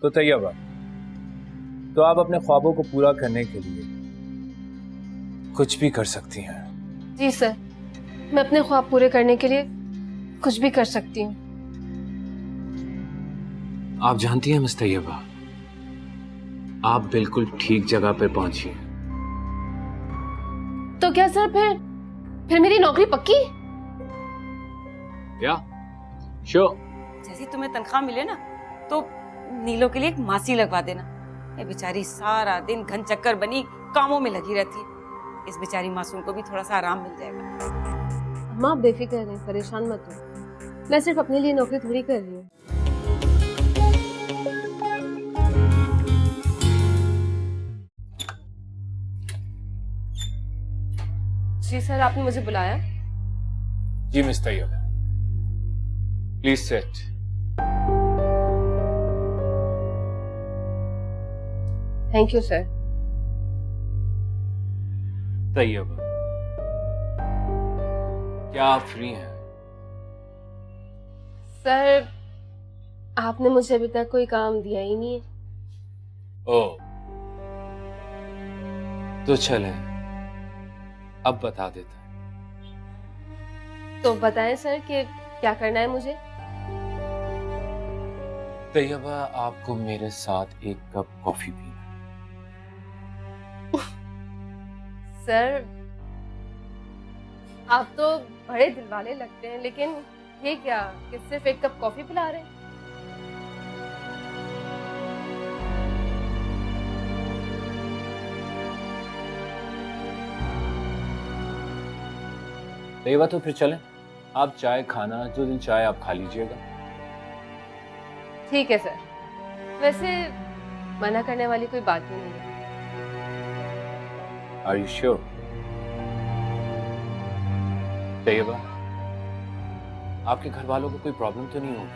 तो तैयबा, तो आप अपने ख्वाबों को पूरा करने के लिए कुछ भी कर सकती हैं। जी सर, मैं अपने ख्वाब पूरे करने के लिए कुछ भी कर सकती हूँ। आप जानती हैं मिस तैयबा, आप बिल्कुल ठीक जगह पर पहुंची हैं। तो क्या सर फिर मेरी नौकरी पक्की? क्या? श्योर। जैसी तुम्हें तनख्वाह मिले ना तो नीलो के लिए एक मासी लगवा देना। ये बेचारी सारा दिन घन चक्कर बनी कामों में लगी रहती है। इस बेचारी मासूम को भी थोड़ा सा आराम मिल जाएगा। अम्मा आप बेफिक्र रहें, परेशान मत हो। मैं सिर्फ अपने लिए नौकरी थोड़ी कर रही हूँ। जी सर, आपने मुझे बुलाया? जी miss Taiyaba, please sit. Thank you sir. Taiyaba, क्या आप फ्री हैं? सर, आपने मुझे अभी तक कोई काम दिया ही नहीं है। ओह, तो चलें, अब बता देता हूं। तो बताएं सर कि क्या करना है मुझे। तैयबा, आपको मेरे साथ एक कप कॉफी पीना। सर, आप तो बड़े दिल वाले लगते हैं, लेकिन ये क्या कि सिर्फ एक कप कॉफी पिला रहे हैं? तैयबा, तो फिर चलें, आप चाय खाना, जो दिन चाय आप खा लीजिएगा। ठीक है सर, वैसे मना करने वाली कोई बात ही नहीं है। Are you sure? तैयबा, आपके घर वालों को कोई प्रॉब्लम तो नहीं होगी?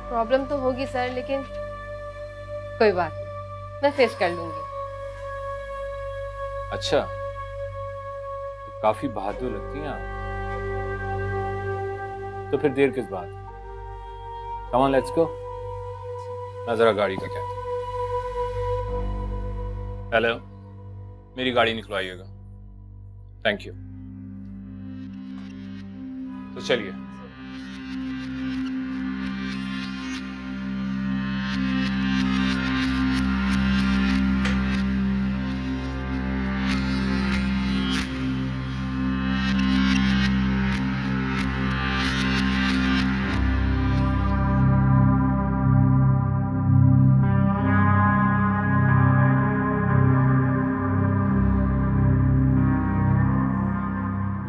प्रॉब्लम तो होगी सर, लेकिन कोई बात नहीं, मैं फेस कर लूंगी। अच्छा, तो काफी बहादुर लगती हैं आप। तो फिर देर किस बात? Come on, let's go. मैं जरा गाड़ी का कहता हूं। हेलो, मेरी गाड़ी निकलवाइएगा। Thank you. तो चलिए।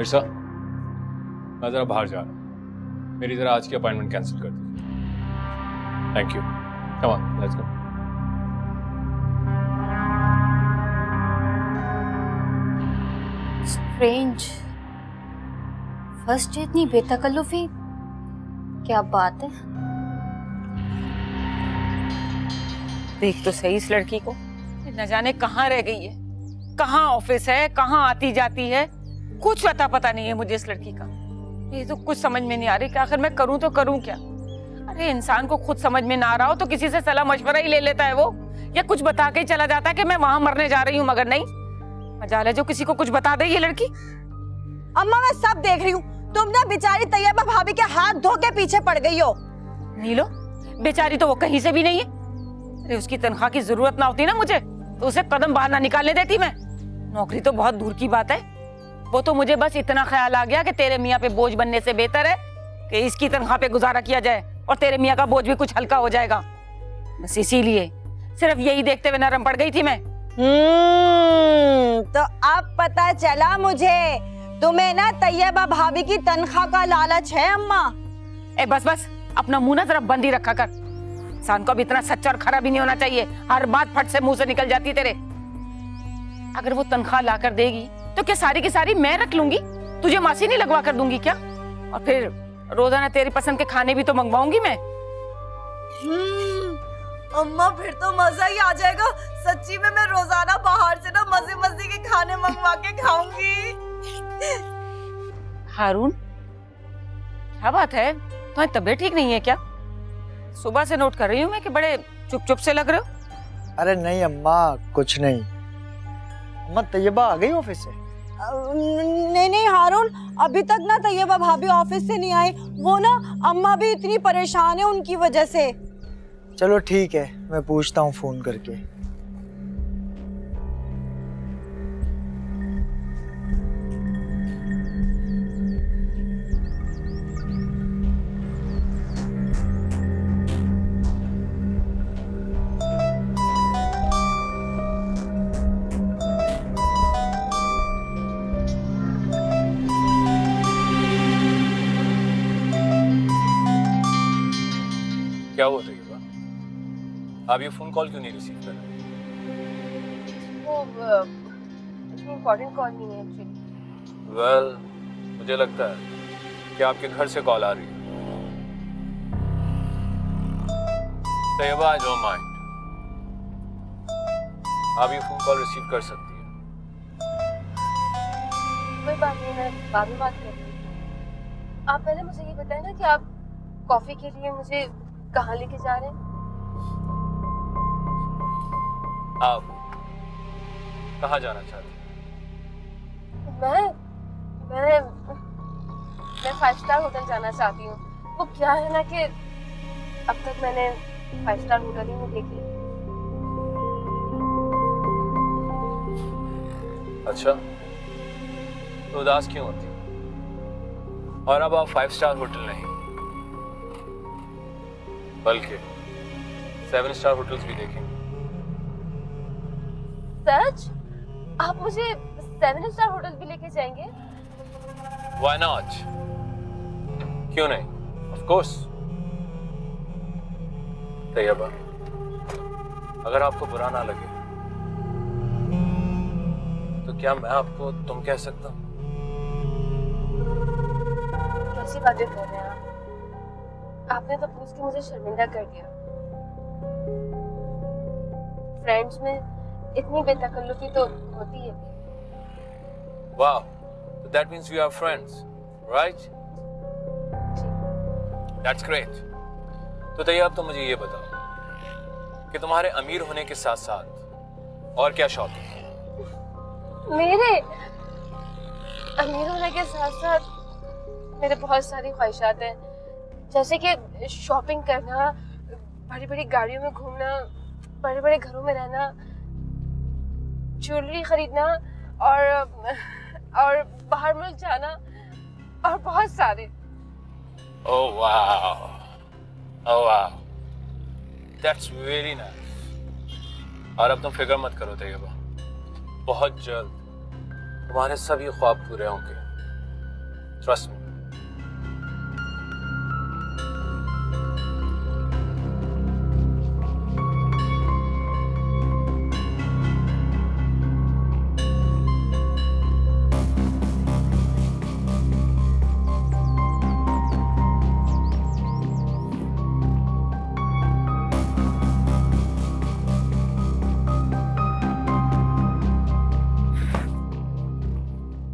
इरसा, मैं जरा बाहर जा रहा हूँ, मेरी जरा आज की अपॉइंटमेंट कैंसिल कर दीजिए। Thank you. Come on, let's go. Strange, first day इतनी बेतकल्लुफी, क्या बात है? देख तो सही इस लड़की को, न जाने कहाँ रह गई है, कहाँ ऑफिस है, कहाँ आती जाती है, कुछ पता नहीं है मुझे इस लड़की का। ये तो कुछ समझ में नहीं आ रही कि आखिर मैं करूं तो करूं क्या। अरे इंसान को खुद समझ में ना आ रहा हो तो किसी से सलाह मशवरा ही ले लेता है वो, या कुछ बता के ही चला जाता है कि मैं वहां मरने जा रही हूँ, मगर नहीं, मजाल है जो किसी को कुछ बता दे ये लड़की। अम्मा मैं सब देख रही हूँ, तुम ना बेचारी तैयबा भाभी के हाथ धो के पीछे पड़ गई हो। नीलो, बेचारी तो वो कहीं से भी नहीं है। अरे उसकी तनख्वाह की जरूरत ना होती ना मुझे, तो उसे कदम बाहर ना निकालने देती मैं। नौकरी तो बहुत दूर की बात है, वो तो मुझे बस इतना ख्याल आ गया कि तेरे मियाँ पे बोझ बनने से बेहतर है कि इसकी तनख्वाह पे गुजारा किया जाए और तेरे मियाँ का बोझ भी कुछ हल्का हो जाएगा। बस इसीलिए सिर्फ यही देखते हुए नरम पड़ गई थी मैं। तो अब पता चला मुझे, तुम्हें ना तैयबा भाभी की तनख्वाह का लालच है अम्मा। ए बस बस, अपना मुंह ना जरा बंद ही रखा कर। इंसान को अब इतना सच्चा और खरा भी नहीं होना चाहिए, हर बात फट से मुंह से निकल जाती है तेरे। अगर वो तनख्वाह ला कर देगी तो क्या सारी की सारी मैं रख लूंगी? तुझे मासी नहीं लगवा कर दूंगी क्या? और फिर रोजाना तेरी पसंद के खाने भी तो मंगवाऊंगी मैं। अम्मा फिर तो मजा ही आ जाएगा। सच्ची में मैं रोजाना बाहर से ना मजे मजे के खाने मंगवा के खाऊंगी। हारून, क्या बात है, तुम्हारी तबीयत ठीक नहीं है क्या? सुबह से नोट कर रही हूँ मैं कि बड़े चुप चुप से लग रहे हो। अरे नहीं अम्मा, कुछ नहीं। अम्मा तैयबा आ गई ऑफिस से? नहीं नहीं हारून, अभी तक ना तैयबा भाभी ऑफिस से नहीं आई। वो ना अम्मा भी इतनी परेशान है उनकी वजह से। चलो ठीक है, मैं पूछता हूँ फोन करके। क्या हुआ तैयबा? आप ये फोन कॉल क्यों नहीं रिसीव कर रहे? वो इतनी इम्पोर्टेंट कॉल नहीं है एक्चुअली। वेल, मुझे लगता है कि आपके घर से कॉल आ रही है। तैयबा, आई डोंट माइंड, आप ये फोन कॉल रिसीव कर सकती हैं। कोई बात नहीं, मैं बाद में बात करती हूँ। आप पहले मुझे ये बताएं ना कि आप कॉफी के लिए मुझे कहाँ लेके जा रहे हैं? आप कहाँ जाना चाहते हैं? मैं 5 स्टार होटल जाना चाहती हूँ। वो क्या है ना कि अब तक मैंने 5 स्टार होटल ही नहीं देखे। अच्छा, तो उदास क्यों होती? और अब आप 5 स्टार होटल नहीं बल्कि 7 स्टार होटल्स भी देखेंगे। सच? आप मुझे 7 स्टार होटल भी लेके जाएंगे? Why not? क्यों नहीं? Of course. तैयबा, अगर आपको बुरा ना लगे तो क्या मैं आपको तुम कह सकता हूँ? कैसी बातें कर रहे हैं आप? आपने तो पूछ के मुझे शर्मिंदा कर दिया। फ्रेंड्स में इतनी बेतकल्लुफी तो होती है। Wow, so that means we are friends, right? That's great. तो तैयब, तो मुझे ये बताओ कि तुम्हारे अमीर होने के साथ साथ और क्या शौक है? मेरे अमीर होने के साथ साथ मेरे बहुत सारी ख्वाहिशात हैं, जैसे कि शॉपिंग करना, बड़ी बड़ी गाड़ियों में घूमना, बड़े बड़े घरों में रहना, ज्वेलरी खरीदना और बाहर मुल्क जाना और बहुत सारे। Oh wow, oh wow, that's very nice. और अब तुम फिक्र मत करो तैयबा, बहुत जल्द तुम्हारे सभी ख्वाब पूरे होंगे। Trust me.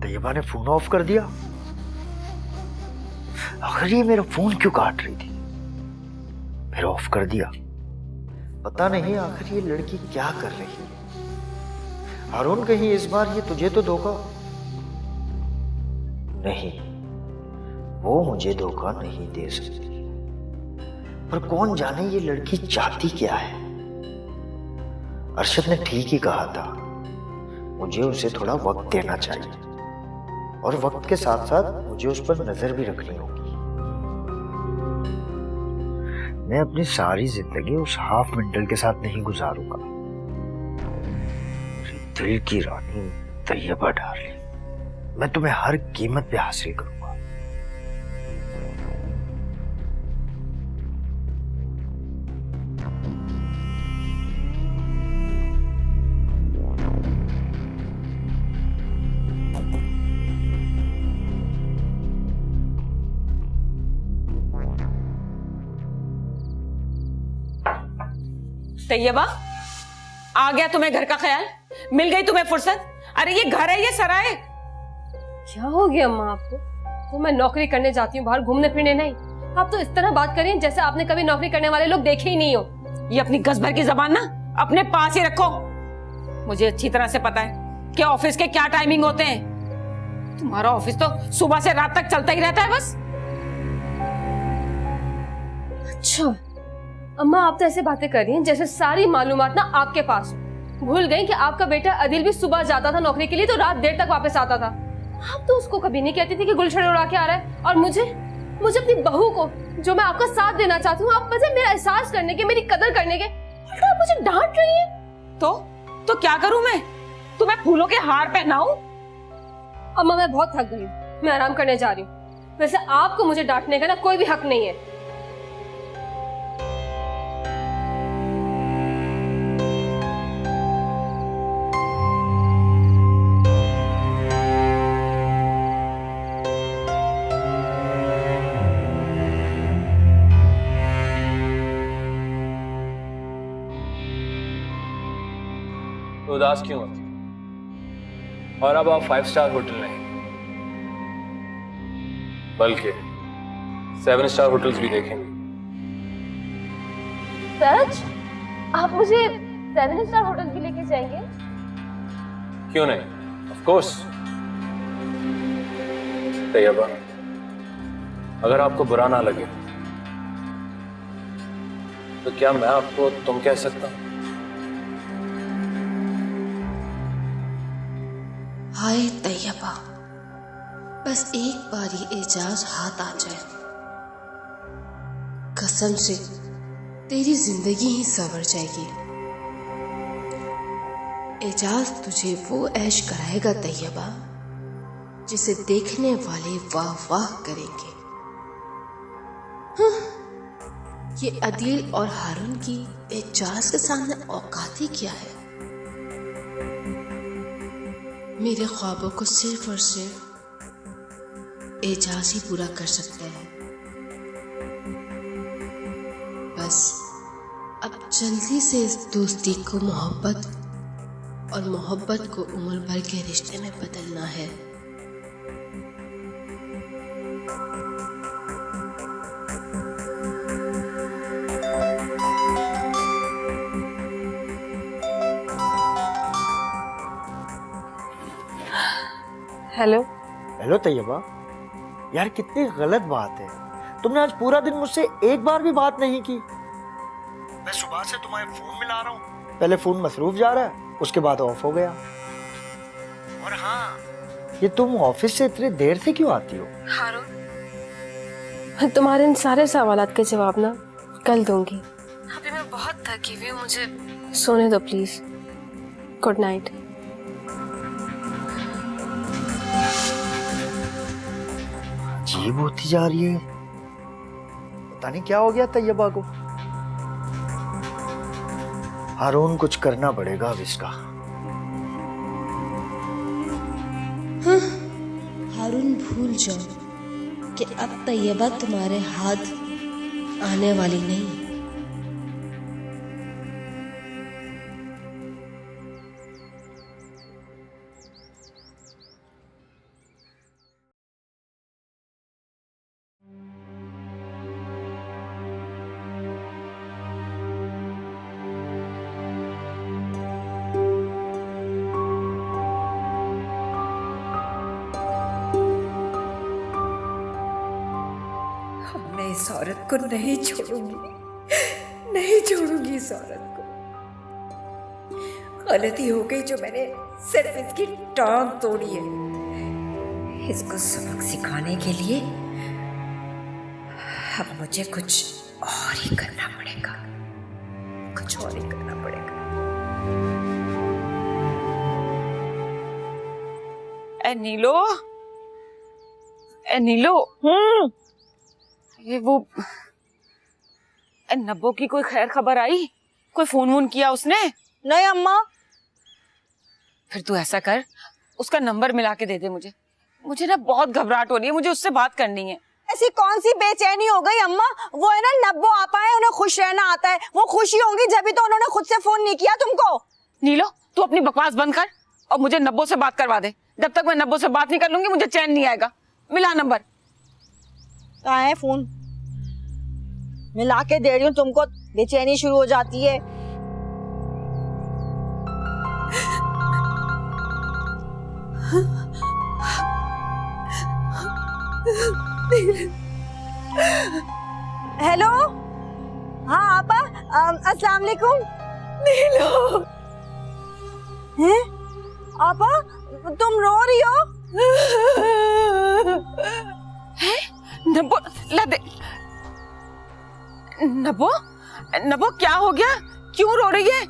तैयबा ने फोन ऑफ कर दिया। आखिर ये मेरा फोन क्यों काट रही थी? फिर ऑफ कर दिया। पता नहीं आखिर ये लड़की क्या कर रही है। हारून, कहीं इस बार ये तुझे तो धोखा नहीं, वो मुझे धोखा नहीं दे सकती। पर कौन जाने ये लड़की चाहती क्या है। अरशद ने ठीक ही कहा था, मुझे उसे थोड़ा वक्त देना चाहिए और वक्त के साथ साथ मुझे उस पर नजर भी रखनी होगी। मैं अपनी सारी जिंदगी उस हाफ मेंटल के साथ नहीं गुजारूंगा। दिल की रानी तैयबा डार्लिंग, मैं तुम्हें हर कीमत पे हासिल करूंगा। तैयबा, आ गया तुम्हें घर का ख्याल? मिल गई तुम्हें फुर्सत? अरे ये घर है, ये सराय। क्या हो गया अम्मा आपको? तो मैं नौकरी करने जाती हूँ बाहर घूमने फिरने नहीं। आप तो इस तरह बात करें जैसे आपने कभी नौकरी करने वाले लोग देखे ही नहीं हो। ये अपनी गज भर की जबान ना अपने पास ही रखो। मुझे अच्छी तरह से पता है कि ऑफिस के क्या टाइमिंग होते हैं। तुम्हारा ऑफिस तो सुबह से रात तक चलता ही रहता है बस। अच्छा अम्मा, आप तो ऐसे बातें कर रही हैं जैसे सारी मालूमात ना आपके पास हो। भूल गई कि आपका बेटा अदिल भी सुबह जाता था नौकरी के लिए तो रात देर तक वापस आता था। आप तो उसको कभी नहीं कहती थी कि गुलशन उड़ा के आ रहा है। और मुझे अपनी बहू को, जो मैं आपका साथ देना चाहती हूँ, आप मुझे मेरा एहसास करने के, मेरी कदर करने के, उल्टा आप मुझे डांट रही हैं। तो क्या करूं मैं? तुम्हें फूलों के हार पहनाऊं? अम्मा मैं बहुत थक गई हूँ, मैं आराम करने जा रही हूँ। वैसे आपको मुझे डांटने का ना कोई भी हक नहीं है। तो उदास क्यों हो? और अब आप 5 स्टार होटल नहीं बल्कि 7 स्टार होटल्स भी देखेंगे। सच? आप मुझे 7 स्टार होटल भी लेके जाएंगे? क्यों नहीं, ऑफ कोर्स। तैयबा, अगर आपको बुरा ना लगे तो क्या मैं आपको तुम कह सकता हूं? हाय तैयबा, बस एक बारी एजाज हाथ आ जाए, कसम से तेरी जिंदगी ही संवर जाएगी। एजाज तुझे वो ऐश कराएगा तैयबा जिसे देखने वाले वाह वाह करेंगे। ये अदील और हारून की एजाज के सामने औकात ही क्या है। मेरे ख्वाबों को सिर्फ और सिर्फ एजाज ही पूरा कर सकते हैं। बस अब जल्दी से इस दोस्ती को मोहब्बत और मोहब्बत को उम्र भर के रिश्ते में बदलना है। हेलो। हेलो तैयबा, यार कितनी गलत बात है। तुमने आज पूरा दिन मुझसे एक बार भी बात नहीं की। मैं सुबह से तुम्हारे फोन मिला रहा हूँ, पहले फोन मसरूफ जा रहा है, उसके बाद ऑफ हो गया। और हाँ, ये तुम ऑफिस से इतनी देर से क्यों आती हो? हारून, तुम्हारे इन सारे सवालात के जवाब ना कल दूंगी। अभी मैं बहुत थकी हुई हूँ, मुझे सोने दो प्लीज। Good night. अजीब होती जा रही है, पता नहीं क्या हो गया तैयबा को। हारून, कुछ करना पड़ेगा अब इसका। हारून, भूल जाओ कि अब तैयबा तुम्हारे हाथ आने वाली नहीं। मैं इस औरत को नहीं छोड़ूंगी, नहीं छोड़ूंगी इस औरत को। गलती हो गई जो मैंने सिर्फ इसकी टांग तोड़ी है। इसको सबक सिखाने के लिए अब मुझे कुछ और ही करना पड़ेगा, कुछ और ही करना पड़ेगा। ए नीलो, ए नीलो, ये वो नब्बो की कोई खैर खबर आई? कोई फोन वोन किया उसने? नहीं अम्मा। फिर तू ऐसा कर, उसका नंबर मिला के दे दे मुझे। मुझे ना बहुत घबराहट हो रही है, मुझे उससे बात करनी है। ऐसी कौन सी बेचैनी हो गई अम्मा? वो है ना नब्बो आपा है, उन्हें खुश रहना आता है। वो खुशी होंगी जब भी तो उन्होंने खुद से फोन नहीं किया तुमको। नीलो, तू अपनी बकवास बंद कर और मुझे नब्बो से बात करवा दे। जब तक मैं नब्बो से बात नहीं कर लूंगी मुझे चैन नहीं आएगा। मिला नंबर। कहाँ है फोन? मैं ला के दे रही हूँ तुमको, बेचैनी शुरू हो जाती है। हेलो, हाँ आपा, अस्सलाम वालेकुम। नीलो, हैं आपा, तुम रो रही हो? हैं? नबो, ला दे। नबो, नबो क्या हो गया? क्यों रो रही है?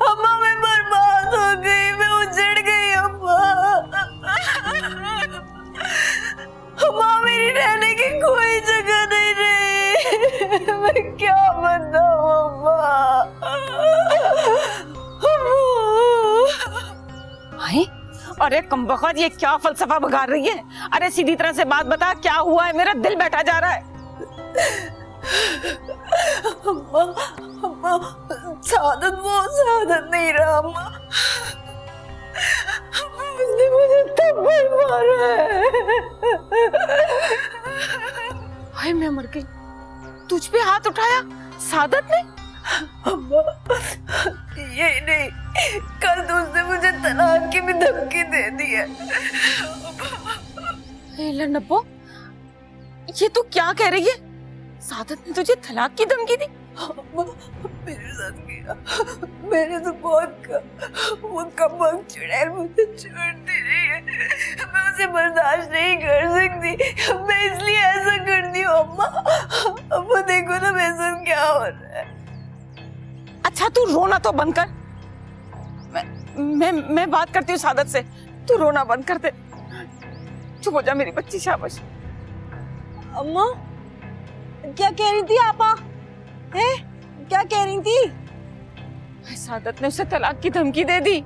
अम्मा मैं बर्बाद हो गई, मैं उजड़ गई अम्मा। अम्मा मेरी रहने की कोई जगह नहीं रही, मैं क्या बताऊं अम्मा। हाय, अरे कमबख्त, ये क्या फलसफा बघार रही है? अरे सीधी तरह से बात बता, क्या हुआ है? मेरा दिल बैठा जा रहा है। अम्मा, अम्मा, सादत वो सादत नहीं रहा अम्मा। उसने मुझे थप्पड़ मारा है। हाय मैं मर गई। तुझ पे हाथ उठाया सादत ने? अम्मा, ये नहीं, कल तो उसने मुझे तलाक की भी धमकी दे दी है। नब्बो, ये तू क्या कह रही है? सादत ने तुझे तलाक की धमकी दी? अम्मा, मेरे साथ किया, मैंने तो बहुत वो कम चुड़ैल मुझे छोड़ दे रही है, मैं उसे बर्दाश्त नहीं कर सकती, मैं इसलिए ऐसा करती हूँ अम्मा। अम्मा देखो ना मेरे साथ क्या हो रहा है। अच्छा तू रोना तो बंद कर। मैं बात करती हूँ सादत से, तू रोना बंद कर दे। चुप हो जा मेरी बच्ची, शाबाश। अम्मा क्या कह रही थी आपा? हैं? क्या कह रही थी? सादत ने उसे तलाक की धमकी दे दी।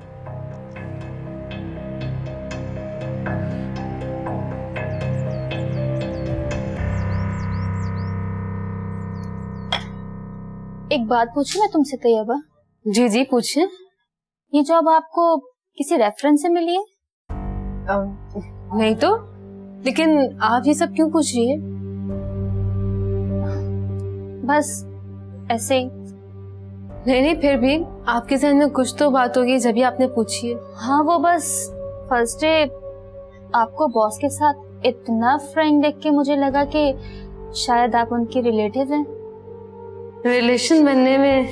एक बात पूछूं मैं तुमसे तैयबा? जी जी पूछिए। ये जॉब आपको किसी रेफरेंस से मिली है? नहीं तो, लेकिन आप ये सब क्यों पूछ रही है? बस ऐसे ही। नहीं, फिर भी आपके जहन में कुछ तो बात होगी जब भी आपने पूछी है। हाँ वो बस फर्स्ट डे आपको बॉस के साथ इतना फ्रेंड देख के मुझे लगा कि शायद आप उनके रिलेटिव हैं। रिलेशन बनने में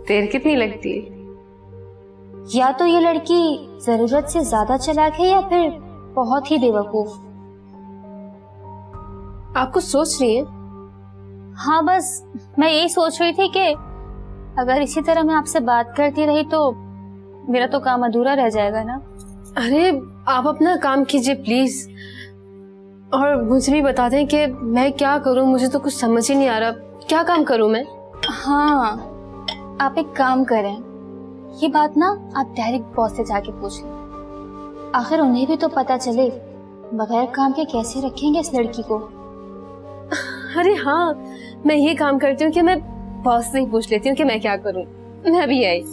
देर कितनी लगती है? या तो ये लड़की जरूरत से ज्यादा चालाक है या फिर बहुत ही बेवकूफ। आप कुछ सोच रही हैं? हाँ बस मैं यही सोच रही थी कि अगर इसी तरह मैं आपसे बात करती रही तो मेरा तो काम अधूरा रह जाएगा ना। अरे आप अपना काम कीजिए प्लीज, और मुझे भी बता दें कि मैं क्या करूं, मुझे तो कुछ समझ ही नहीं आ रहा। क्या काम करूं मैं? हाँ आप एक काम करें, ये बात ना आप डायरेक्ट बॉस से जाके पूछ लें। आखिर उन्हें भी तो पता चले बगैर काम के कैसे रखेंगे इस लड़की को। अरे हाँ, मैं ये काम करती हूँ कि मैं बॉस से ही पूछ लेती हूँ कि मैं क्या करूं। मैं अभी आई।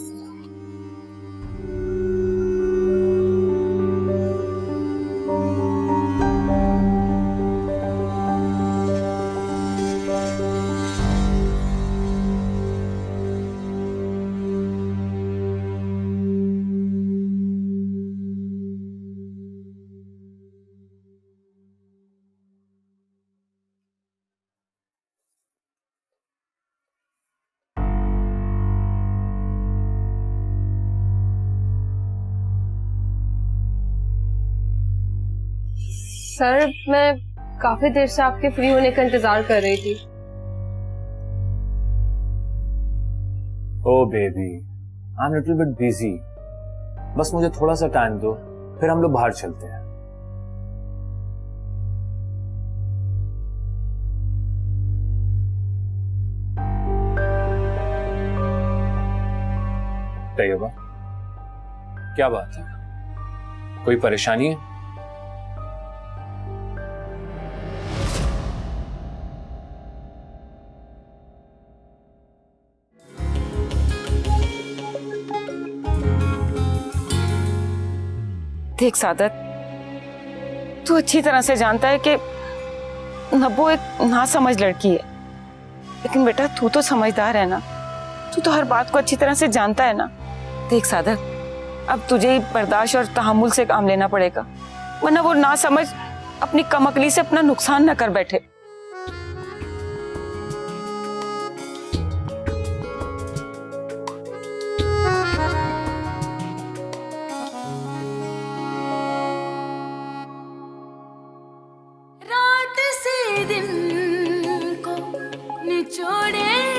सर मैं काफी देर से आपके फ्री होने का इंतजार कर रही थी। Oh baby, I am little bit busy. बस मुझे थोड़ा सा टाइम दो, फिर हम लोग बाहर चलते हैं। तैयबा, क्या बात है? कोई परेशानी है? देख सादत, तू अच्छी तरह से जानता है कि नब्बो एक ना समझ लड़की है, लेकिन बेटा तू तो समझदार है ना, तू तो हर बात को अच्छी तरह से जानता है ना। देख साधक, अब तुझे ही बर्दाश्त और तहम्मुल से काम लेना पड़ेगा, वरना वो ना समझ अपनी कमअकली से अपना नुकसान न कर बैठे। रात से दिन को निचोड़े